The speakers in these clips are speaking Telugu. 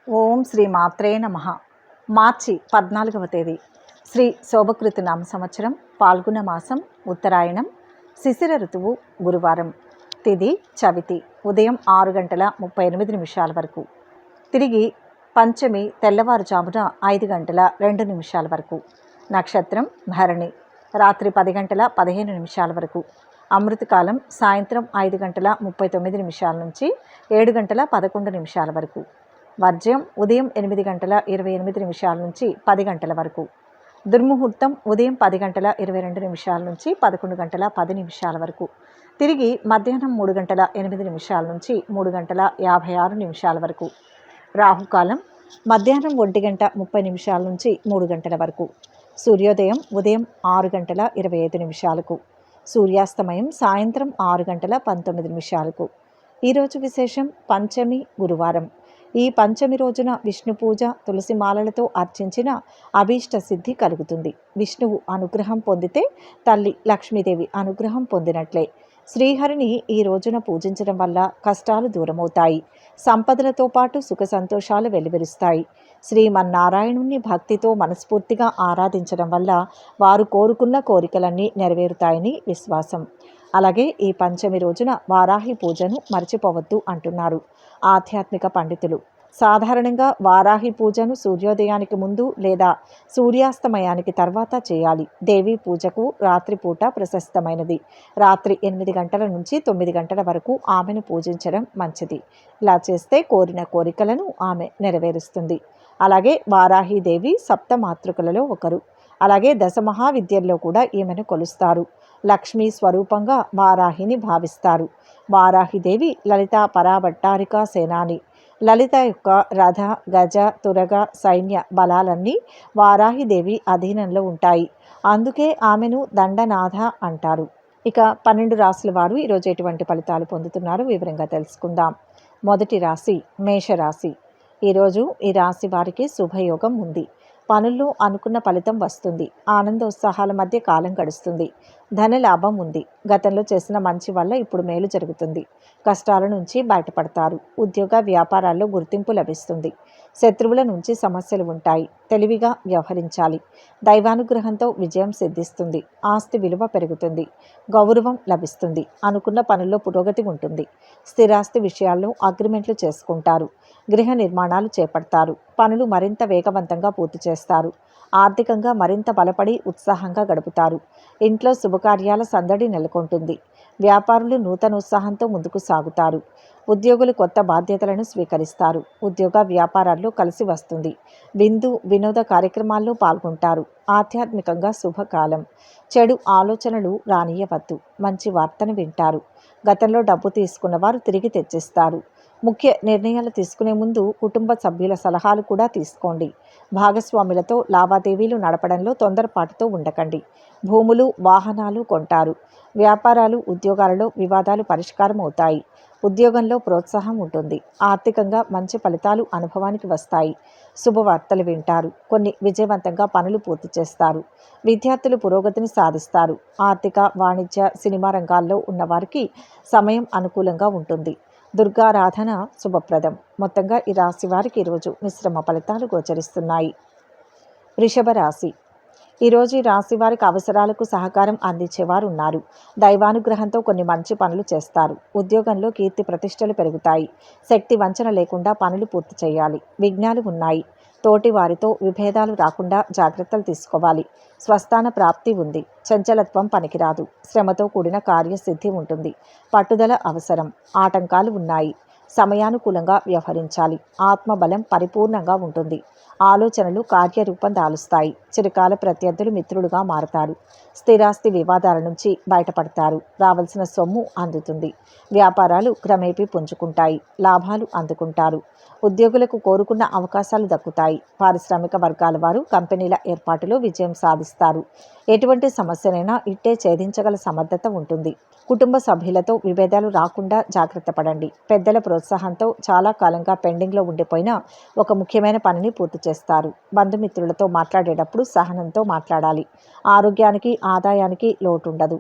ఓం శ్రీ మాత్రే నమః. మార్చి 14వ తేదీ శ్రీ శోభకృతి నామ సంవత్సరం పాల్గొన మాసం ఉత్తరాయణం శిశిర ఋతువు గురువారం. తిథి చవితి ఉదయం 6:38 వరకు. తిరిగి పంచమి తెల్లవారుజామున 5:02 వరకు. నక్షత్రం భరణి రాత్రి 10:15 వరకు. అమృతకాలం సాయంత్రం 5:39 నుంచి 7:11 వరకు. వర్జ్యం ఉదయం 8:28 నుంచి 10 గంటల వరకు. దుర్ముహూర్తం ఉదయం 10:22 నుంచి 11:10 వరకు. తిరిగి మధ్యాహ్నం 3:08 నుంచి 3:56 వరకు. రాహుకాలం మధ్యాహ్నం 1:30 నుంచి 3 గంటల వరకు. సూర్యోదయం ఉదయం 6:25 సూర్యాస్తమయం సాయంత్రం 6:19 ఈరోజు విశేషం పంచమి గురువారం. ఈ పంచమి రోజున విష్ణు పూజ తులసి మాలలతో అర్చించిన అభీష్ట సిద్ధి కలుగుతుంది. విష్ణువు అనుగ్రహం పొందితే తల్లి లక్ష్మీదేవి అనుగ్రహం పొందినట్లే. శ్రీహరిని ఈ రోజున పూజించడం వల్ల కష్టాలు దూరమవుతాయి. సంపదలతో పాటు సుఖ సంతోషాలు వెలువరుస్తాయి. శ్రీమన్నారాయణుని భక్తితో మనస్ఫూర్తిగా ఆరాధించడం వల్ల వారు కోరుకున్న కోరికలన్నీ నెరవేరుతాయని విశ్వాసం. అలాగే ఈ పంచమి రోజున వారాహి పూజను మర్చిపోవద్దు అంటున్నారు ఆధ్యాత్మిక పండితులు. సాధారణంగా వారాహి పూజను సూర్యోదయానికి ముందు లేదా సూర్యాస్తమయానికి తర్వాత చేయాలి. దేవీ పూజకు రాత్రిపూట ప్రశస్తమైనది. రాత్రి 8 గంటల నుంచి 9 గంటల వరకు ఆమెను పూజించడం మంచిది. ఇలా చేస్తే కోరిన కోరికలను ఆమె నెరవేరుస్తుంది. అలాగే వారాహిదేవి సప్తమాతృకలలో ఒకరు. అలాగే దశమహావిద్యల్లో కూడా ఈమెను కొలుస్తారు. లక్ష్మీ స్వరూపంగా వారాహిని భావిస్తారు. వారాహిదేవి లలిత పరాభట్టారిక సేనాని. లలిత యొక్క రథ గజ తురగ సైన్య బలాలన్నీ వారాహిదేవి అధీనంలో ఉంటాయి. అందుకే ఆమెను దండనాథ అంటారు. ఇక 12 రాశుల వారు ఈరోజు ఎటువంటి ఫలితాలు పొందుతున్నారు వివరంగా తెలుసుకుందాం. మొదటి రాశి మేషరాశి. ఈరోజు ఈ రాశి వారికి శుభయోగం ఉంది. పనుల్లో అనుకున్న ఫలితం వస్తుంది. ఆనందోత్సాహాల మధ్య కాలం గడుస్తుంది. ధన లాభం ఉంది. గతంలో చేసిన మంచి వల్ల ఇప్పుడు మేలు జరుగుతుంది. కష్టాల నుంచి బయటపడతారు. ఉద్యోగ వ్యాపారాల్లో గుర్తింపు లభిస్తుంది. శత్రువుల నుంచి సమస్యలు ఉంటాయి. తెలివిగా వ్యవహరించాలి. దైవానుగ్రహంతో విజయం సిద్ధిస్తుంది. ఆస్తి విలువ పెరుగుతుంది. గౌరవం లభిస్తుంది. అనుకున్న పనుల్లో పురోగతి ఉంటుంది. స్థిరాస్తి విషయాల్లో అగ్రిమెంట్లు చేసుకుంటారు. గృహ నిర్మాణాలు చేపడతారు. పనులు మరింత వేగవంతంగా పూర్తి చేస్తారు. ఆర్థికంగా మరింత బలపడి ఉత్సాహంగా గడుపుతారు. ఇంట్లో శుభకార్యాల సందడి నెలకొంటుంది. వ్యాపారులు నూతన ఉత్సాహంతో ముందుకు సాగుతారు. ఉద్యోగులు కొత్త బాధ్యతలను స్వీకరిస్తారు. ఉద్యోగ వ్యాపారాల్లో కలిసి వస్తుంది. వినోద కార్యక్రమాల్లో పాల్గొంటారు. ఆధ్యాత్మికంగా శుభకాలం. చెడు ఆలోచనలు రానియవద్దు. మంచి వార్తను వింటారు. గతంలో డబ్బు తీసుకున్న వారు తిరిగి తెచ్చిస్తారు. ముఖ్య నిర్ణయాలు తీసుకునే ముందు కుటుంబ సభ్యుల సలహాలు కూడా తీసుకోండి. భాగస్వాములతో లావాదేవీలు నడపడంలో తొందరపాటుతో ఉండకండి. భూములు వాహనాలు కొంటారు. వ్యాపారాలు ఉద్యోగాలలో వివాదాలు పరిష్కారం అవుతాయి. ఉద్యోగంలో ప్రోత్సాహం ఉంటుంది. ఆర్థికంగా మంచి ఫలితాలు అనుభవానికి వస్తాయి. శుభవార్తలు వింటారు. కొన్ని విజయవంతంగా పనులు పూర్తి చేస్తారు. విద్యార్థులు పురోగతిని సాధిస్తారు. ఆర్థిక వాణిజ్య సినిమా రంగాల్లో ఉన్నవారికి సమయం అనుకూలంగా ఉంటుంది. దుర్గారాధన శుభప్రదం. మొత్తంగా ఈ రాశి వారికి ఈరోజు మిశ్రమ ఫలితాలు గోచరిస్తున్నాయి. వృషభ రాశి. ఈరోజు ఈ రాశి వారికి అవసరాలకు సహకారం అందించేవారు ఉన్నారు. దైవానుగ్రహంతో కొన్ని మంచి పనులు చేస్తారు. ఉద్యోగంలో కీర్తి ప్రతిష్టలు పెరుగుతాయి. శక్తి వంచన లేకుండా పనులు పూర్తి చేయాలి. విఘ్నాలు ఉన్నాయి. తోటి వారితో విభేదాలు రాకుండా జాగ్రత్తలు తీసుకోవాలి. స్వస్థాన ప్రాప్తి ఉంది. చంచలత్వం పనికిరాదు. శ్రమతో కూడిన కార్యసిద్ధి ఉంటుంది. పట్టుదల అవసరం. ఆటంకాలు ఉన్నాయి. సమయానుకూలంగా వ్యవహరించాలి. ఆత్మబలం పరిపూర్ణంగా ఉంటుంది. ఆలోచనలు కార్యరూపం దాలుస్తాయి. చిరకాల ప్రత్యర్థులు మిత్రులుగా మారతారు. స్థిరాస్తి వివాదాల నుంచి బయటపడతారు. రావాల్సిన సొమ్ము అందుతుంది. వ్యాపారాలు క్రమేపీ పుంజుకుంటాయి. లాభాలు అందుకుంటారు. ఉద్యోగులకు కోరుకున్న అవకాశాలు దక్కుతాయి. పారిశ్రామిక వర్గాల వారు కంపెనీల ఏర్పాటులో విజయం సాధిస్తారు. ఎటువంటి సమస్యనైనా ఇట్టే ఛేదించగల సమర్థత ఉంటుంది. కుటుంబ సభ్యులతో విభేదాలు రాకుండా జాగ్రత్త పడండి. పెద్దల ప్రోత్సాహంతో చాలా కాలంగా పెండింగ్లో ఉండిపోయిన ఒక ముఖ్యమైన పనిని పూర్తి చేస్తారు. బంధుమిత్రులతో మాట్లాడేటప్పుడు సహనంతో మాట్లాడాలి. ఆరోగ్యానికి ఆదాయానికి లోటుండదు.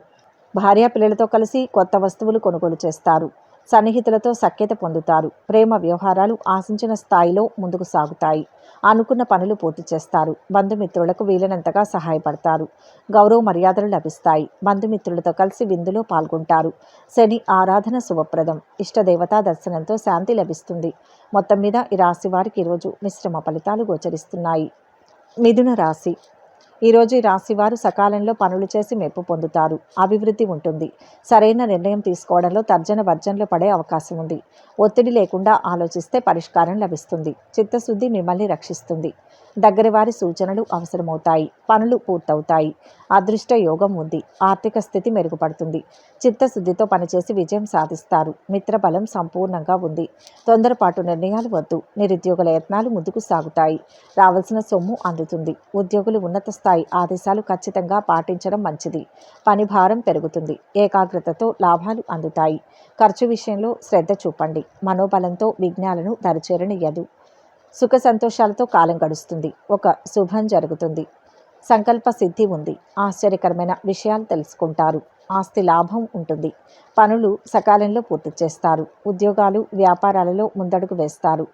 భార్యా పిల్లలతో కలిసి కొత్త వస్తువులు కొనుగోలు చేస్తారు. సన్నిహితులతో సఖ్యత పొందుతారు. ప్రేమ వ్యవహారాలు ఆశించిన స్థాయిలో ముందుకు సాగుతాయి. అనుకున్న పనులు పూర్తి చేస్తారు. బంధుమిత్రులకు వీలైనంతగా సహాయపడతారు. గౌరవ మర్యాదలు లభిస్తాయి. బంధుమిత్రులతో కలిసి విందులో పాల్గొంటారు. శని ఆరాధన శుభప్రదం. ఇష్టదేవతా దర్శనంతో శాంతి లభిస్తుంది. మొత్తం మీద ఈ రాశి వారికి ఈరోజు మిశ్రమ ఫలితాలు గోచరిస్తున్నాయి. మిథున రాశి. ఈరోజు ఈ రాశి వారు సకాలంలో పనులు చేసి మెప్పు పొందుతారు. అభివృద్ధి ఉంటుంది. సరైన నిర్ణయం తీసుకోవడంలో తర్జన భర్జనలు పడే అవకాశం ఉంది. ఒత్తిడి లేకుండా ఆలోచిస్తే పరిష్కారం లభిస్తుంది. చిత్తశుద్ధి మిమ్మల్ని రక్షిస్తుంది. దగ్గర వారి సూచనలు అవసరమవుతాయి. పనులు పూర్తవుతాయి. అదృష్ట యోగం ఉంది. ఆర్థిక స్థితి మెరుగుపడుతుంది. చిత్తశుద్ధితో పనిచేసి విజయం సాధిస్తారు. మిత్రబలం సంపూర్ణంగా ఉంది. తొందరపాటు నిర్ణయాలు వద్దు. నిరుద్యోగుల యత్నాలు ముందుకు సాగుతాయి. రావాల్సిన సొమ్ము అందుతుంది. ఉద్యోగులు ఉన్నత స్థాయి ఆదేశాలు ఖచ్చితంగా పాటించడం మంచిది. పని భారం పెరుగుతుంది. ఏకాగ్రతతో లాభాలు అందుతాయి. ఖర్చు విషయంలో శ్రద్ధ చూపండి. మనోబలంతో విఘ్నాలను దరిచేరనియ్యదు. సుఖ సంతోషాలతో కాలం గడుస్తుంది. ఒక శుభం జరుగుతుంది. సంకల్ప సిద్ధి ఉంది. ఆశ్చర్యకరమైన విషయాలు తెలుసుకుంటారు. ఆస్తి లాభం ఉంటుంది. పనులు సకాలంలో పూర్తి చేస్తారు. ఉద్యోగాలు వ్యాపారాలలో ముందడుగు వేస్తారు.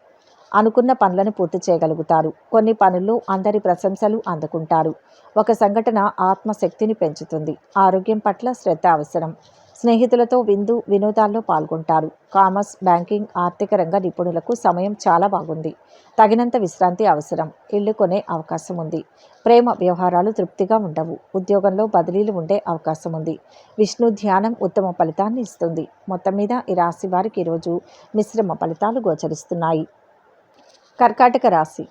అనుకున్న పనులను పూర్తి చేయగలుగుతారు. కొన్ని పనుల్లో అందరి ప్రశంసలు అందుకుంటారు. ఒక సంఘటన ఆత్మశక్తిని పెంచుతుంది. ఆరోగ్యం పట్ల శ్రద్ధ అవసరం. స్నేహితులతో వినోదాల్లో పాల్గొంటారు. కామర్స్, బ్యాంకింగ్, ఆర్థిక రంగ నిపుణులకు సమయం చాలా బాగుంది. తగినంత విశ్రాంతి అవసరం. ఇల్లు కొనే అవకాశం ఉంది. ప్రేమ వ్యవహారాలు తృప్తిగా ఉండవు. ఉద్యోగంలో బదిలీలు ఉండే అవకాశం ఉంది. విష్ణు ధ్యానం ఉత్తమ ఫలితాన్ని ఇస్తుంది. మొత్తం మీద ఈ రాశి వారికి ఈరోజు మిశ్రమ ఫలితాలు గోచరిస్తున్నాయి. కర్కాటక రాశి.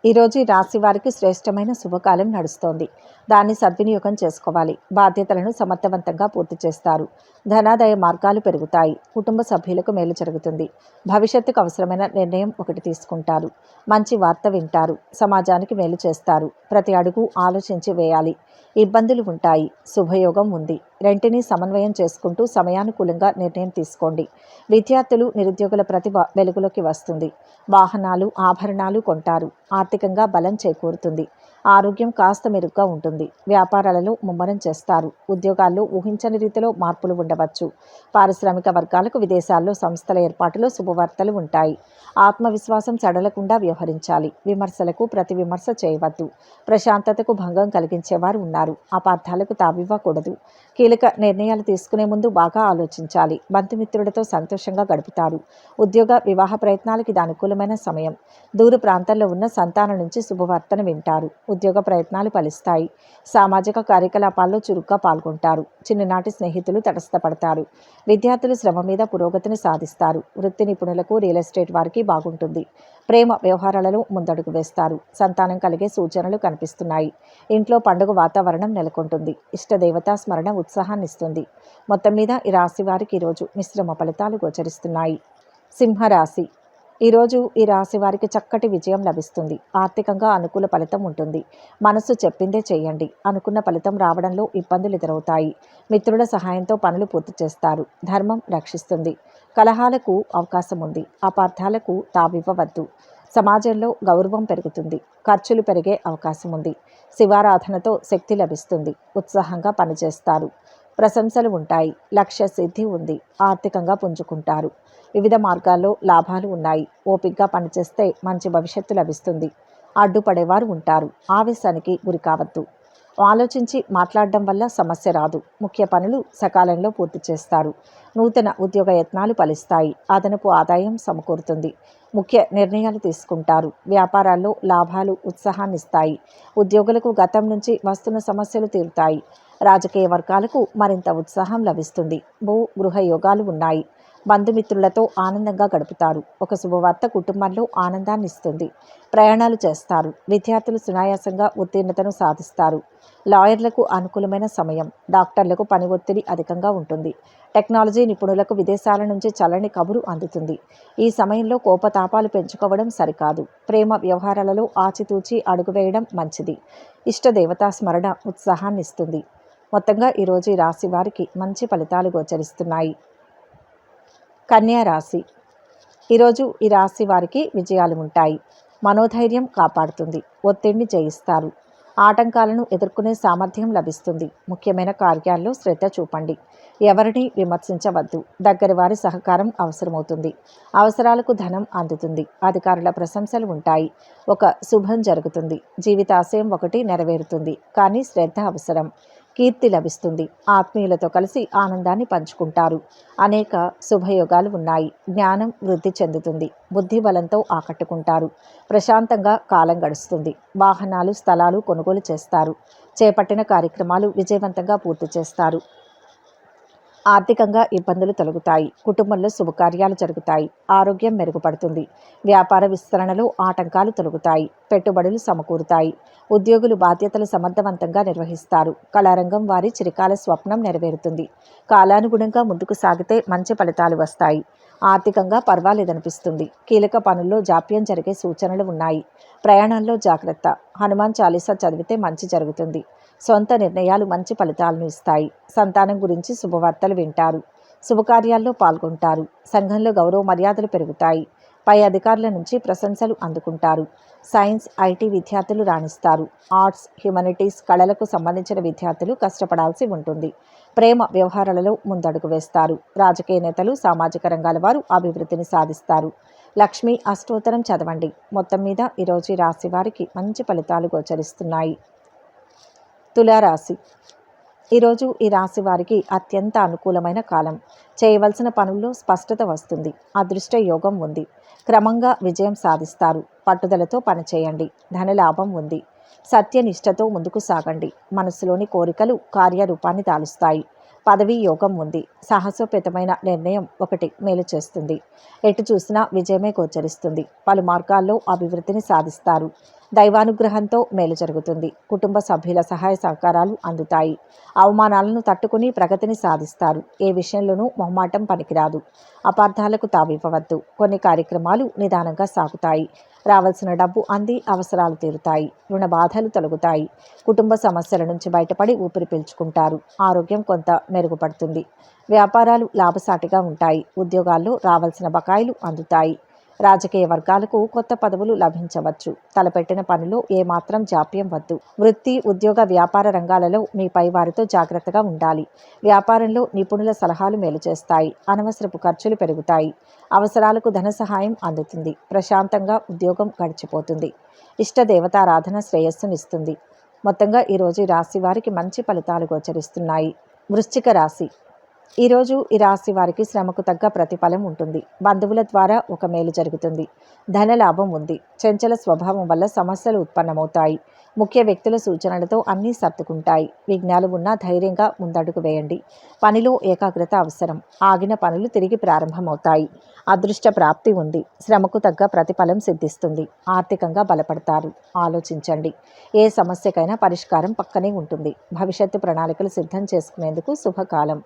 ఈరోజు ఈ రాశి వారికి శ్రేష్టమైన శుభకాలం నడుస్తోంది. దాన్ని సద్వినియోగం చేసుకోవాలి. బాధ్యతలను సమర్థవంతంగా పూర్తి చేస్తారు. ధనాదాయ మార్గాలు పెరుగుతాయి. కుటుంబ సభ్యులకు మేలు జరుగుతుంది. భవిష్యత్తుకు అవసరమైన నిర్ణయం ఒకటి తీసుకుంటారు. మంచి వార్త వింటారు. సమాజానికి మేలు చేస్తారు. ప్రతి అడుగు ఆలోచించి వేయాలి. ఇబ్బందులు ఉంటాయి. శుభయోగం ఉంది. రెంటిని సమన్వయం చేసుకుంటూ సమయానుకూలంగా నిర్ణయం తీసుకోండి. విద్యార్థులు, నిరుద్యోగుల ప్రతిభ వెలుగులోకి వస్తుంది. వాహనాలు, ఆభరణాలు కొంటారు. ఆర్థికంగా బలం చేకూరుతుంది. ఆరోగ్యం కాస్త మెరుగ్గా ఉంటుంది. వ్యాపారాలలో ముమ్మరం చేస్తారు. ఉద్యోగాల్లో ఊహించని రీతిలో మార్పులు ఉండవచ్చు. పారిశ్రామిక వర్గాలకు విదేశాల్లో సంస్థల ఏర్పాటులో శుభవార్తలు ఉంటాయి. ఆత్మవిశ్వాసం సడలకుండా వ్యవహరించాలి. విమర్శలకు ప్రతి విమర్శ చేయవద్దు. ప్రశాంతతకు భంగం కలిగించేవారు ఉన్నారు. అపార్థాలకు తావివ్వకూడదు. కీలక నిర్ణయాలు తీసుకునే ముందు బాగా ఆలోచించాలి. బంధుమిత్రులతో సంతోషంగా గడుపుతారు. ఉద్యోగ వివాహ ప్రయత్నాలకు ఇది అనుకూలమైన సమయం. దూర ప్రాంతాల్లో ఉన్న సంతానం నుంచి శుభవార్తను వింటారు. ఉద్యోగ ప్రయత్నాలు ఫలిస్తాయి. సామాజిక కార్యకలాపాల్లో చురుగ్గా పాల్గొంటారు. చిన్ననాటి స్నేహితులు తటస్థపడతారు. విద్యార్థులు శ్రమ మీద పురోగతిని సాధిస్తారు. వృత్తి నిపుణులకు, రియల్ ఎస్టేట్ వారికి బాగుంటుంది. ప్రేమ వ్యవహారాలలో ముందడుగు వేస్తారు. సంతానం కలిగే సూచనలు కనిపిస్తున్నాయి. ఇంట్లో పండుగ వాతావరణం నెలకొంటుంది. ఇష్టదేవతా స్మరణ ఉత్సాహాన్ని ఇస్తుంది. మొత్తం మీద ఈ రాశి వారికి ఈరోజు మిశ్రమ ఫలితాలు గోచరిస్తున్నాయి. సింహరాశి. ఈరోజు ఈ రాశి వారికి చక్కటి విజయం లభిస్తుంది. ఆర్థికంగా అనుకూల ఫలితం ఉంటుంది. మనసు చెప్పిందే చేయండి. అనుకున్న ఫలితం రావడంలో ఇబ్బందులు ఎదురవుతాయి. మిత్రుల సహాయంతో పనులు పూర్తి చేస్తారు. ధర్మం రక్షిస్తుంది. కలహాలకు అవకాశం ఉంది. అపార్థాలకు తావివ్వవద్దు. సమాజంలో గౌరవం పెరుగుతుంది. ఖర్చులు పెరిగే అవకాశం ఉంది. శివారాధనతో శక్తి లభిస్తుంది. ఉత్సాహంగా పనిచేస్తారు. ప్రశంసలు ఉంటాయి. లక్ష్య సిద్ధి ఉంది. ఆర్థికంగా పుంజుకుంటారు. వివిధ మార్గాల్లో లాభాలు ఉన్నాయి. ఓపికగా పనిచేస్తే మంచి భవిష్యత్తు లభిస్తుంది. అడ్డుపడేవారు ఉంటారు. ఆవేశానికి గురి కావద్దు. ఆలోచించి మాట్లాడడం వల్ల సమస్య రాదు. ముఖ్య పనులు సకాలంలో పూర్తి చేస్తారు. నూతన ఉద్యోగ యత్నాలు ఫలిస్తాయి. అదనపు ఆదాయం సమకూరుతుంది. ముఖ్య నిర్ణయాలు తీసుకుంటారు. వ్యాపారాల్లో లాభాలు ఉత్సాహాన్నిస్తాయి. ఉద్యోగులకు గతం నుంచి వస్తున్న సమస్యలు తీరుతాయి. రాజకీయ వర్గాలకు మరింత ఉత్సాహం లభిస్తుంది. గృహ యోగాలు ఉన్నాయి. బంధుమిత్రులతో ఆనందంగా గడుపుతారు. ఒక శుభవార్త కుటుంబంలో ఆనందాన్ని ఇస్తుంది. ప్రయాణాలు చేస్తారు. విద్యార్థులు సునాయాసంగా ఉత్తీర్ణతను సాధిస్తారు. లాయర్లకు అనుకూలమైన సమయం. డాక్టర్లకు పని ఒత్తిడి అధికంగా ఉంటుంది. టెక్నాలజీ నిపుణులకు విదేశాల నుంచి చల్లని కబురు అందుతుంది. ఈ సమయంలో కోపతాపాలు పెంచుకోవడం సరికాదు. ప్రేమ వ్యవహారాలలో ఆచితూచి అడుగు వేయడం మంచిది. ఇష్టదేవతా స్మరణ ఉత్సాహాన్ని ఇస్తుంది. మొత్తంగా ఈరోజు ఈ రాశి వారికి మంచి ఫలితాలు గోచరిస్తున్నాయి. కన్యా రాశి. ఈరోజు ఈ రాశి వారికి విజయాలు ఉంటాయి. మనోధైర్యం కాపాడుతుంది. ఒత్తిడిని జయిస్తారు. ఆటంకాలను ఎదుర్కొనే సామర్థ్యం లభిస్తుంది. ముఖ్యమైన కార్యాల్లో శ్రద్ధ చూపండి. ఎవరిని విమర్శించవద్దు. దగ్గరి వారి సహకారం అవసరమవుతుంది. అవసరాలకు ధనం అందుతుంది. అధికారుల ప్రశంసలు ఉంటాయి. ఒక శుభం జరుగుతుంది. జీవితాశయం ఒకటి నెరవేరుతుంది. కానీ శ్రద్ధ అవసరం. కీర్తి లభిస్తుంది. ఆత్మీయులతో కలిసి ఆనందాన్ని పంచుకుంటారు. అనేక శుభయోగాలు ఉన్నాయి. జ్ఞానం వృద్ధి చెందుతుంది. బుద్ధి బలంతో ఆకట్టుకుంటారు. ప్రశాంతంగా కాలం గడుస్తుంది. వాహనాలు, స్థలాలు కొనుగోలు చేస్తారు. చేపట్టిన కార్యక్రమాలు విజయవంతంగా పూర్తి చేస్తారు. ఆర్థికంగా ఇబ్బందులు తొలగుతాయి. కుటుంబంలో శుభకార్యాలు జరుగుతాయి. ఆరోగ్యం మెరుగుపడుతుంది. వ్యాపార విస్తరణలో ఆటంకాలు తొలగుతాయి. పెట్టుబడులు సమకూరుతాయి. ఉద్యోగులు బాధ్యతలు సమర్థవంతంగా నిర్వహిస్తారు. కళారంగం వారి చిరకాల స్వప్నం నెరవేరుతుంది. కాలానుగుణంగా ముందుకు సాగితే మంచి ఫలితాలు వస్తాయి. ఆర్థికంగా పర్వాలేదనిపిస్తుంది. కీలక పనుల్లో జాప్యం జరిగే సూచనలు ఉన్నాయి. ప్రయాణంలో జాగ్రత్త. హనుమాన్ చాలీసా చదివితే మంచి జరుగుతుంది. సొంత నిర్ణయాలు మంచి ఫలితాలను ఇస్తాయి. సంతానం గురించి శుభవార్తలు వింటారు. శుభకార్యాల్లో పాల్గొంటారు. సంఘంలో గౌరవ మర్యాదలు పెరుగుతాయి. పై అధికారుల నుంచి ప్రశంసలు అందుకుంటారు. సైన్స్, ఐటీ విద్యార్థులు రాణిస్తారు. ఆర్ట్స్, హ్యుమానిటీస్, కళలకు సంబంధించిన విద్యార్థులు కష్టపడాల్సి ఉంటుంది. ప్రేమ వ్యవహారాలలో ముందడుగు వేస్తారు. రాజకీయ నేతలు, సామాజిక రంగాల వారు అభివృద్ధిని సాధిస్తారు. లక్ష్మీ అష్టోత్తరం చదవండి. మొత్తం మీద ఈరోజు ఈ రాశి వారికి మంచి ఫలితాలు గోచరిస్తున్నాయి. తులారాశి. ఈరోజు ఈ రాశి వారికి అత్యంత అనుకూలమైన కాలం. చేయవలసిన పనుల్లో స్పష్టత వస్తుంది. అదృష్ట యోగం ఉంది. క్రమంగా విజయం సాధిస్తారు. పట్టుదలతో పనిచేయండి. ధనలాభం ఉంది. సత్యనిష్టతో ముందుకు సాగండి. మనసులోని కోరికలు కార్యరూపాన్ని దాలుస్తాయి. పదవీ యోగం ఉంది. సాహసోపేతమైన నిర్ణయం ఒకటి మేలు చేస్తుంది. ఎటు చూసినా విజయమే గోచరిస్తుంది. పలు మార్గాల్లో అభివృద్ధిని సాధిస్తారు. దైవానుగ్రహంతో మేలు జరుగుతుంది. కుటుంబ సభ్యుల సహాయ సహకారాలు అందుతాయి. అవమానాలను తట్టుకుని ప్రగతిని సాధిస్తారు. ఏ విషయంలోనూ మొహమాటం పనికిరాదు. అపార్థాలకు తావివ్వవద్దు. కొన్ని కార్యక్రమాలు నిదానంగా సాగుతాయి. రావాల్సిన డబ్బు అంది అవసరాలు తీరుతాయి. రుణ బాధలు తొలగుతాయి. కుటుంబ సమస్యల నుంచి బయటపడి ఊపిరి పీల్చుకుంటారు. ఆరోగ్యం కొంత మెరుగుపడుతుంది. వ్యాపారాలు లాభసాటిగా ఉంటాయి. ఉద్యోగాల్లో రావాల్సిన బకాయిలు అందుతాయి. రాజకీయ వర్గాలకు కొత్త పదవులు లభించవచ్చు. తలపెట్టిన పనిలో ఏమాత్రం జాప్యం వద్దు. వృత్తి, ఉద్యోగ, వ్యాపార రంగాలలో మీ పై వారితో జాగ్రత్తగా ఉండాలి. వ్యాపారంలో నిపుణుల సలహాలు మేలు చేస్తాయి. అనవసరపు ఖర్చులు పెరుగుతాయి. అవసరాలకు ధన సహాయం అందుతుంది. ప్రశాంతంగా ఉద్యోగం గడిచిపోతుంది. ఇష్టదేవతారాధన శ్రేయస్సునిస్తుంది. మొత్తంగా ఈరోజు ఈ రాశి వారికి మంచి ఫలితాలు గోచరిస్తున్నాయి. వృశ్చిక రాశి. ఈరోజు ఈ రాశి వారికి శ్రమకు తగ్గ ప్రతిఫలం ఉంటుంది. బంధువుల ద్వారా ఒక మేలు జరుగుతుంది. ధనలాభం ఉంది. చంచల స్వభావం వల్ల సమస్యలు ఉత్పన్నమవుతాయి. ముఖ్య వ్యక్తుల సూచనలతో అన్నీ సర్దుకుంటాయి. విఘ్నాలు ఉన్నా ధైర్యంగా ముందడుగు వేయండి. పనిలో ఏకాగ్రత అవసరం. ఆగిన పనులు తిరిగి ప్రారంభమవుతాయి. అదృష్ట ప్రాప్తి ఉంది. శ్రమకు తగ్గ ప్రతిఫలం సిద్ధిస్తుంది. ఆర్థికంగా బలపడతారు. ఆలోచించండి. ఏ సమస్యకైనా పరిష్కారం పక్కనే ఉంటుంది. భవిష్యత్తు ప్రణాళికలు సిద్ధం చేసుకునేందుకు శుభకాలం.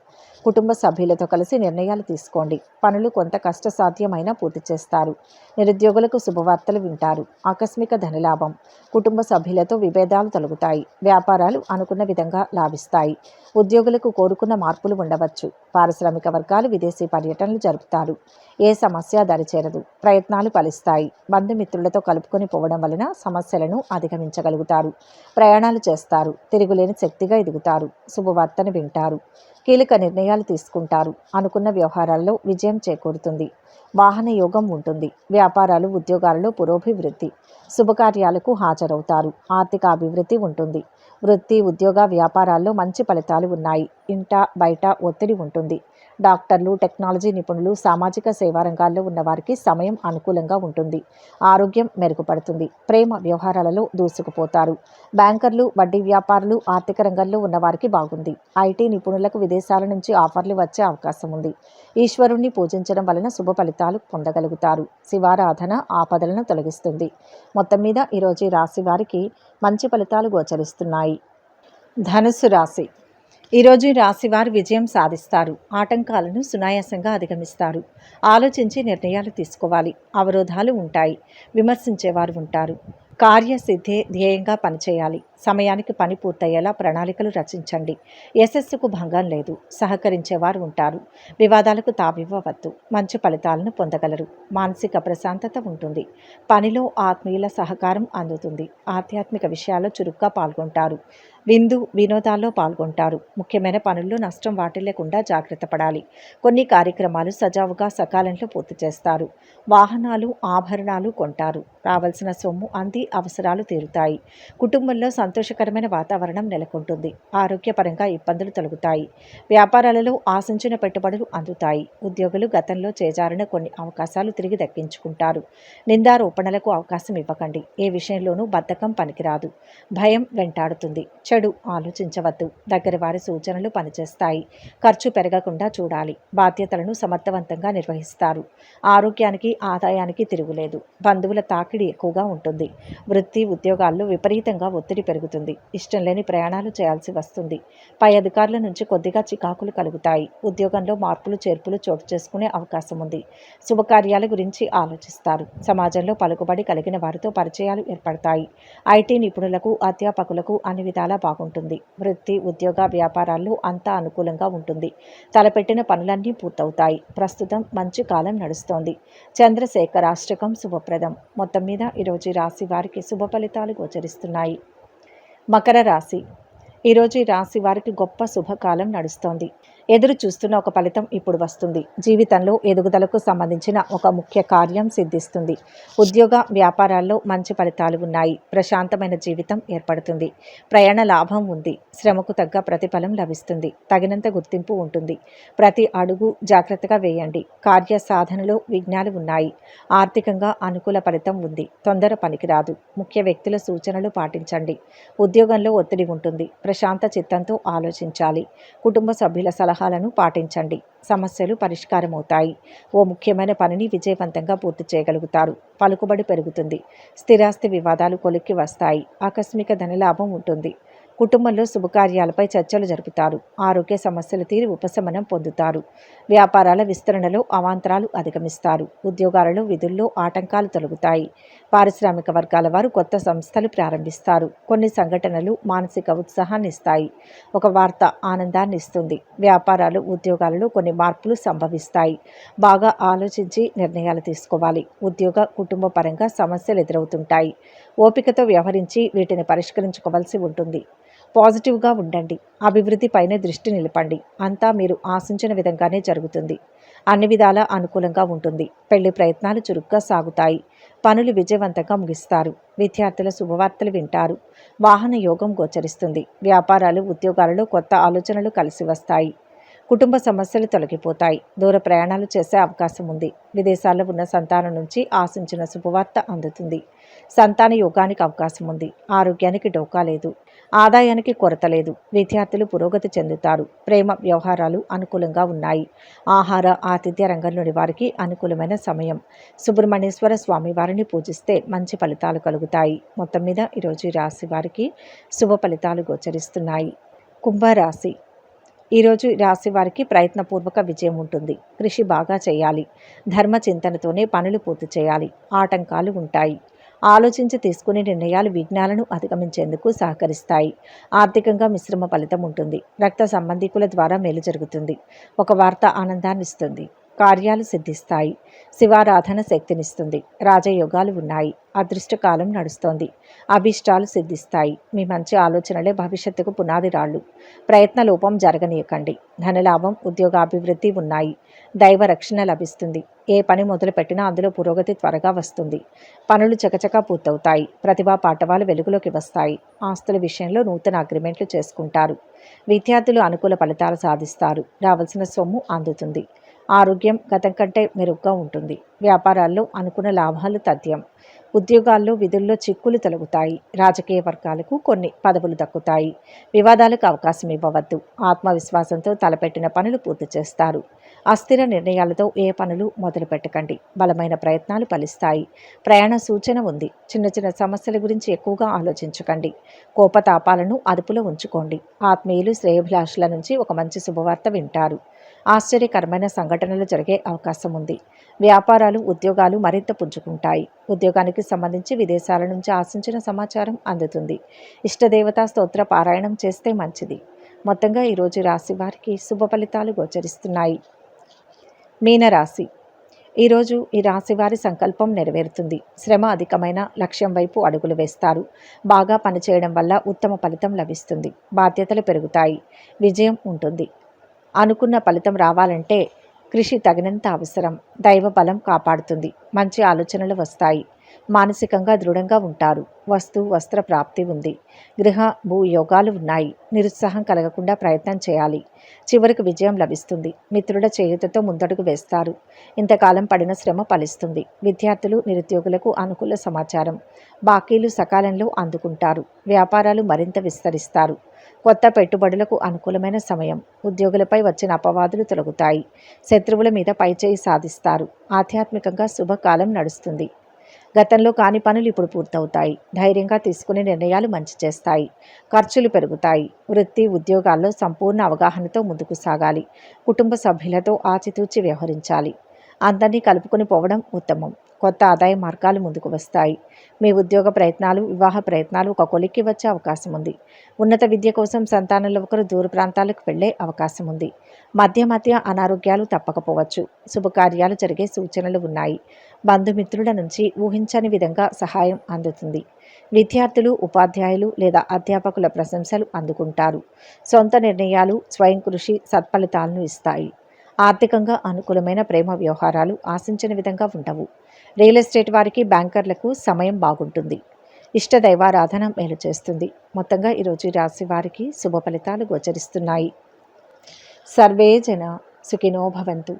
కుటుంబ సభ్యులతో కలిసి నిర్ణయాలు తీసుకోండి. పనులు కొంత కష్టసాధ్యమైనా పూర్తి చేస్తారు. నిరుద్యోగులకు శుభవార్తలు వింటారు. ఆకస్మిక ధనలాభం. కుటుంబ సభ్యులతో విభేదాలు తొలగుతాయి. వ్యాపారాలు అనుకున్న విధంగా లాభిస్తాయి. ఉద్యోగులకు కోరుకున్న మార్పులు ఉండవచ్చు. పారిశ్రామిక వర్గాలు విదేశీ పర్యటనలు జరుపుతారు. ఏ సమస్య దరిచేరదు. ప్రయత్నాలు ఫలిస్తాయి. బంధుమిత్రులతో కలుపుకొని పోవడం వలన సమస్యలను అధిగమించగలుగుతారు. ప్రయాణాలు చేస్తారు. తిరుగులేని శక్తిగా ఎదుగుతారు. శుభవార్తను వింటారు. కీలక నిర్ణయాలు తీసుకుంటారు. అనుకున్న వ్యవహారాల్లో విజయం చేకూరుతుంది. వాహన యోగం ఉంటుంది. వ్యాపారాలు, ఉద్యోగాలలో పురోభివృద్ధి. శుభకార్యాలకు హాజరవుతారు. ఆర్థిక అభివృద్ధి ఉంటుంది. వృత్తి, ఉద్యోగ, వ్యాపారాల్లో మంచి ఫలితాలు ఉన్నాయి. ఇంట బయట ఒత్తిడి ఉంటుంది. డాక్టర్లు, టెక్నాలజీ నిపుణులు, సామాజిక సేవా రంగాల్లో ఉన్నవారికి సమయం అనుకూలంగా ఉంటుంది. ఆరోగ్యం మెరుగుపడుతుంది. ప్రేమ వ్యవహారాలలో దూసుకుపోతారు. బ్యాంకర్లు, వడ్డీ వ్యాపారులు, ఆర్థిక రంగంలో ఉన్నవారికి బాగుంది. ఐటీ నిపుణులకు విదేశాల నుంచి ఆఫర్లు వచ్చే అవకాశం ఉంది. ఈశ్వరుణ్ణి పూజించడం వలన శుభ ఫలితాలు పొందగలుగుతారు. శివారాధన ఆపదలను తొలగిస్తుంది. మొత్తం మీద ఈరోజు ఈ రాశి వారికి మంచి ఫలితాలు గోచరిస్తున్నాయి. ధనుస్సు రాశి. ఈరోజు ఈ రాశి వారు విజయం సాధిస్తారు. ఆటంకాలను సునాయాసంగా అధిగమిస్తారు. ఆలోచించి నిర్ణయాలు తీసుకోవాలి. అవరోధాలు ఉంటాయి. విమర్శించేవారు ఉంటారు. కార్యసిద్ధే ధ్యేయంగా పనిచేయాలి. సమయానికి పని పూర్తయ్యేలా ప్రణాళికలు రచించండి. యశస్సుకు భంగం లేదు. సహకరించేవారు ఉంటారు. వివాదాలకు తావివ్వవద్దు. మంచి ఫలితాలను పొందగలరు. మానసిక ప్రశాంతత ఉంటుంది. పనిలో ఆత్మీయుల సహకారం అందుతుంది. ఆధ్యాత్మిక విషయాల్లో చురుగ్గా పాల్గొంటారు. వినోదాల్లో పాల్గొంటారు. ముఖ్యమైన పనుల్లో నష్టం వాటిల్లకుండా జాగ్రత్త పడాలి. కొన్ని కార్యక్రమాలు సజావుగా సకాలంలో పూర్తి చేస్తారు. వాహనాలు, ఆభరణాలు కొంటారు. రావాల్సిన సొమ్ము అంది అవసరాలు తీరుతాయి. కుటుంబంలో సంతోషకరమైన వాతావరణం నెలకొంటుంది. ఆరోగ్యపరంగా ఇబ్బందులు తొలగుతాయి. వ్యాపారాలలో ఆశించిన పెట్టుబడులు అందుతాయి. ఉద్యోగులు గతంలో చేజారిన కొన్ని అవకాశాలు తిరిగి దక్కించుకుంటారు. నిందారోపణలకు అవకాశం ఇవ్వకండి. ఏ విషయంలోనూ బద్ధకం పనికిరాదు. భయం వెంటాడుతుంది. చెడు ఆలోచించవద్దు. దగ్గర వారి సూచనలు పనిచేస్తాయి. ఖర్చు పెరగకుండా చూడాలి. బాధ్యతలను సమర్థవంతంగా నిర్వహిస్తారు. ఆరోగ్యానికి, ఆదాయానికి తిరుగులేదు. బంధువుల తాకిడి ఎక్కువగా ఉంటుంది. వృత్తి, ఉద్యోగాల్లో విపరీతంగా ఒత్తిడి పెరుగుతుంది. ఇష్టం లేని ప్రయాణాలు చేయాల్సి వస్తుంది. పై అధికారుల నుంచి కొద్దిగా చికాకులు కలుగుతాయి. ఉద్యోగంలో మార్పులు చేర్పులు చోటు చేసుకునే అవకాశం ఉంది. శుభకార్యాల గురించి ఆలోచిస్తారు. సమాజంలో పలుకుబడి కలిగిన వారితో పరిచయాలు ఏర్పడతాయి. ఐటీ నిపుణులకు, అధ్యాపకులకు అన్ని విధాలా బాగుంటుంది. వృత్తి, ఉద్యోగ, వ్యాపారాల్లో అంతా అనుకూలంగా ఉంటుంది. తలపెట్టిన పనులన్నీ పూర్తవుతాయి. ప్రస్తుతం మంచి కాలం నడుస్తోంది. చంద్రశేఖరాష్టకం శుభప్రదం. మొత్తం మీద ఈరోజు రాశి వారికి శుభ ఫలితాలు గోచరిస్తున్నాయి. మకర రాశి. ఈరోజు ఈ రాశి వారికి గొప్ప శుభకాలం నడుస్తోంది. ఎదురు చూస్తున్న ఒక ఫలితం ఇప్పుడు వస్తుంది. జీవితంలో ఎదుగుదలకు సంబంధించిన ఒక ముఖ్య కార్యం సిద్ధిస్తుంది. ఉద్యోగ, వ్యాపారాల్లో మంచి ఫలితాలు ఉన్నాయి. ప్రశాంతమైన జీవితం ఏర్పడుతుంది. ప్రయాణ లాభం ఉంది. శ్రమకు తగ్గ ప్రతిఫలం లభిస్తుంది. తగినంత గుర్తింపు ఉంటుంది. ప్రతి అడుగు జాగ్రత్తగా వేయండి. కార్య సాధనలో విఘ్నాలు ఉన్నాయి. ఆర్థికంగా అనుకూల ఫలితం ఉంది. తొందర పనికిరాదు. ముఖ్య వ్యక్తుల సూచనలు పాటించండి. ఉద్యోగంలో ఒత్తిడి ఉంటుంది. ప్రశాంత చిత్తంతో ఆలోచించాలి. కుటుంబ సభ్యుల సలహాలను పాటించండి. సమస్యలు పరిష్కారమవుతాయి. ఓ ముఖ్యమైన పనిని విజయవంతంగా పూర్తి చేయగలుగుతారు. పలుకుబడి పెరుగుతుంది. స్థిరాస్తి వివాదాలు కొలిక్కి వస్తాయి. ఆకస్మిక ధనలాభం ఉంటుంది. కుటుంబంలో శుభకార్యాలపై చర్చలు జరుపుతారు. ఆరోగ్య సమస్యలు తీరి ఉపశమనం పొందుతారు. వ్యాపారాల విస్తరణలో అవాంతరాలు అధిగమిస్తారు. ఉద్యోగాలలో విధుల్లో ఆటంకాలు తొలగుతాయి. పారిశ్రామిక వర్గాల వారు కొత్త సంస్థలు ప్రారంభిస్తారు. కొన్ని సంఘటనలు మానసిక ఉత్సాహాన్ని ఇస్తాయి. ఒక వార్త ఆనందాన్ని ఇస్తుంది. వ్యాపారాలు, ఉద్యోగాలలో కొన్ని మార్పులు సంభవిస్తాయి. బాగా ఆలోచించి నిర్ణయాలు తీసుకోవాలి. ఉద్యోగ, కుటుంబ పరంగా సమస్యలు ఎదురవుతుంటాయి. ఓపికతో వ్యవహరించి వీటిని పరిష్కరించుకోవాల్సి ఉంటుంది. పాజిటివ్గా ఉండండి. అభివృద్ధిపైనే దృష్టి నిలపండి. అంతా మీరు ఆశించిన విధంగానే జరుగుతుంది. అన్ని విధాలా అనుకూలంగా ఉంటుంది. పెళ్లి ప్రయత్నాలు చురుగ్గా సాగుతాయి. పనులు విజయవంతంగా ముగిస్తారు. విద్యార్థుల శుభవార్తలు వింటారు. వాహన యోగం గోచరిస్తుంది. వ్యాపారాలు, ఉద్యోగాలలో కొత్త ఆలోచనలు కలిసి వస్తాయి. కుటుంబ సమస్యలు తొలగిపోతాయి. దూర ప్రయాణాలు చేసే అవకాశం ఉంది. విదేశాల్లో ఉన్న సంతానం నుంచి ఆశించిన శుభవార్త అందుతుంది. సంతాన యోగానికి అవకాశం ఉంది. ఆరోగ్యానికి డోకా లేదు. ఆదాయానికి కొరత లేదు. విద్యార్థులు పురోగతి చెందుతారు. ప్రేమ వ్యవహారాలు అనుకూలంగా ఉన్నాయి. ఆహార, ఆతిథ్య రంగంలోని వారికి అనుకూలమైన సమయం. సుబ్రహ్మణ్యేశ్వర స్వామి వారిని పూజిస్తే మంచి ఫలితాలు కలుగుతాయి. మొత్తం మీద ఈరోజు ఈ రాశి వారికి శుభ ఫలితాలు గోచరిస్తున్నాయి. కుంభరాశి. ఈరోజు రాశి వారికి ప్రయత్నపూర్వక విజయం ఉంటుంది. కృషి బాగా చేయాలి. ధర్మ చింతనతోనే పనులు పూర్తి చేయాలి. ఆటంకాలు ఉంటాయి. ఆలోచించి తీసుకునే నిర్ణయాలు విఘ్నాలను అధిగమించేందుకు సహకరిస్తాయి. ఆర్థికంగా మిశ్రమ ఫలితం ఉంటుంది. రక్త సంబంధికుల ద్వారా మేలు జరుగుతుంది. ఒక వార్త ఆనందాన్ని ఇస్తుంది. కార్యాలు సిద్ధిస్తాయి. శివారాధన శక్తినిస్తుంది. రాజయోగాలు ఉన్నాయి. అదృష్టకాలం నడుస్తోంది. అభీష్టాలు సిద్ధిస్తాయి. మీ మంచి ఆలోచనలే భవిష్యత్తుకు పునాది రాళ్ళు. ప్రయత్న లోపం జరగనీయకండి. ధనలాభం, ఉద్యోగాభివృద్ధి ఉన్నాయి. దైవ రక్షణ లభిస్తుంది. ఏ పని మొదలుపెట్టినా అందులో పురోగతి త్వరగా వస్తుంది. పనులు చకచకా పూర్తవుతాయి. ప్రతిభా పాఠవాలు వెలుగులోకి వస్తాయి. ఆస్తుల విషయంలో నూతన అగ్రిమెంట్లు చేసుకుంటారు. విద్యార్థులు అనుకూల ఫలితాలు సాధిస్తారు. రావాల్సిన సొమ్ము అందుతుంది. ఆరోగ్యం గతం కంటే మెరుగ్గా ఉంటుంది. వ్యాపారాల్లో అనుకున్న లాభాలు తథ్యం. ఉద్యోగాల్లో విధుల్లో చిక్కులు తొలగుతాయి. రాజకీయ వర్గాలకు కొన్ని పదవులు దక్కుతాయి. వివాదాలకు అవకాశం ఇవ్వవద్దు. ఆత్మవిశ్వాసంతో తలపెట్టిన పనులు పూర్తి చేస్తారు. అస్థిర నిర్ణయాలతో ఏ పనులు మొదలు పెట్టకండి. బలమైన ప్రయత్నాలు ఫలిస్తాయి. ప్రయాణ సూచన ఉంది. చిన్న చిన్న సమస్యల గురించి ఎక్కువగా ఆలోచించకండి. కోపతాపాలను అదుపులో ఉంచుకోండి. ఆత్మీయులు, శ్రేయోభిలాషుల నుంచి ఒక మంచి శుభవార్త వింటారు. ఆశ్చర్యకరమైన సంఘటనలు జరిగే అవకాశం ఉంది. వ్యాపారాలు, ఉద్యోగాలు మరింత పుంజుకుంటాయి. ఉద్యోగానికి సంబంధించి విదేశాల నుంచి ఆశించిన సమాచారం అందుతుంది. ఇష్టదేవతా స్తోత్ర పారాయణం చేస్తే మంచిది. మొత్తంగా ఈరోజు రాశి వారికి శుభ ఫలితాలు గోచరిస్తున్నాయి. మీనరాశి. ఈరోజు ఈ రాశి వారి సంకల్పం నెరవేరుతుంది. శ్రమ అధికమైన లక్ష్యం వైపు అడుగులు వేస్తారు. బాగా పనిచేయడం వల్ల ఉత్తమ ఫలితం లభిస్తుంది. బాధ్యతలు పెరుగుతాయి. విజయం ఉంటుంది. అనుకున్న ఫలితం రావాలంటే కృషి తగినంత అవసరం. దైవ బలం కాపాడుతుంది. మంచి ఆలోచనలు వస్తాయి. మానసికంగా దృఢంగా ఉంటారు. వస్త్ర ప్రాప్తి ఉంది. గృహ భూ యోగాలు ఉన్నాయి. నిరుత్సాహం కలగకుండా ప్రయత్నం చేయాలి. చివరికి విజయం లభిస్తుంది. మిత్రుల చేయూతతో ముందడుగు వేస్తారు. ఇంతకాలం పడిన శ్రమ ఫలిస్తుంది. విద్యార్థులు, నిరుద్యోగులకు అనుకూల సమాచారం. బాకీలు సకాలంలో అందుకుంటారు. వ్యాపారాలు మరింత విస్తరిస్తారు. కొత్త పెట్టుబడులకు అనుకూలమైన సమయం. ఉద్యోగులపై వచ్చిన అపవాదులు తొలగుతాయి. శత్రువుల మీద పైచేయి సాధిస్తారు. ఆధ్యాత్మికంగా శుభకాలం నడుస్తుంది. గతంలో కాని పనులు ఇప్పుడు పూర్తవుతాయి. ధైర్యంగా తీసుకునే నిర్ణయాలు మంచి చేస్తాయి. ఖర్చులు పెరుగుతాయి. వృత్తి, ఉద్యోగాల్లో సంపూర్ణ అవగాహనతో ముందుకు సాగాలి. కుటుంబ సభ్యులతో ఆచితూచి వ్యవహరించాలి. అందరినీ కలుపుకొని పోవడం ఉత్తమం. కొత్త ఆదాయ మార్గాలు ముందుకు వస్తాయి. మీ ఉద్యోగ ప్రయత్నాలు, వివాహ ప్రయత్నాలు ఒక కొలిక్కి వచ్చే అవకాశం ఉంది. ఉన్నత విద్య కోసం సంతానంలో ఒకరు దూర ప్రాంతాలకు వెళ్లే అవకాశం ఉంది. మధ్య అనారోగ్యాలు తప్పకపోవచ్చు. శుభకార్యాలు జరిగే సూచనలు ఉన్నాయి. బంధుమిత్రుల నుంచి ఊహించని విధంగా సహాయం అందుతుంది. విద్యార్థులు, ఉపాధ్యాయులు లేదా అధ్యాపకుల ప్రశంసలు అందుకుంటారు. సొంత నిర్ణయాలు, స్వయం కృషి సత్ఫలితాలను ఇస్తాయి. ఆర్థికంగా అనుకూలమైన ప్రేమ వ్యవహారాలు ఆశించిన విధంగా ఉండవు. రియల్ ఎస్టేట్ వారికి, బ్యాంకర్లకు సమయం బాగుంటుంది. ఇష్ట దైవారాధన మేలు చేస్తుంది. మొత్తంగా ఈరోజు రాశి వారికి శుభ ఫలితాలు గోచరిస్తున్నాయి. సర్వే జన సుఖినో భవంతు.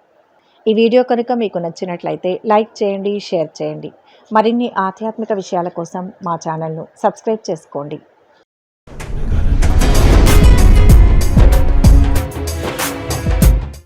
ఈ వీడియో కనుక మీకు నచ్చినట్లయితే లైక్ చేయండి, షేర్ చేయండి. మరిన్ని ఆధ్యాత్మిక విషయాల కోసం మా ఛానల్ను సబ్స్క్రైబ్ చేసుకోండి.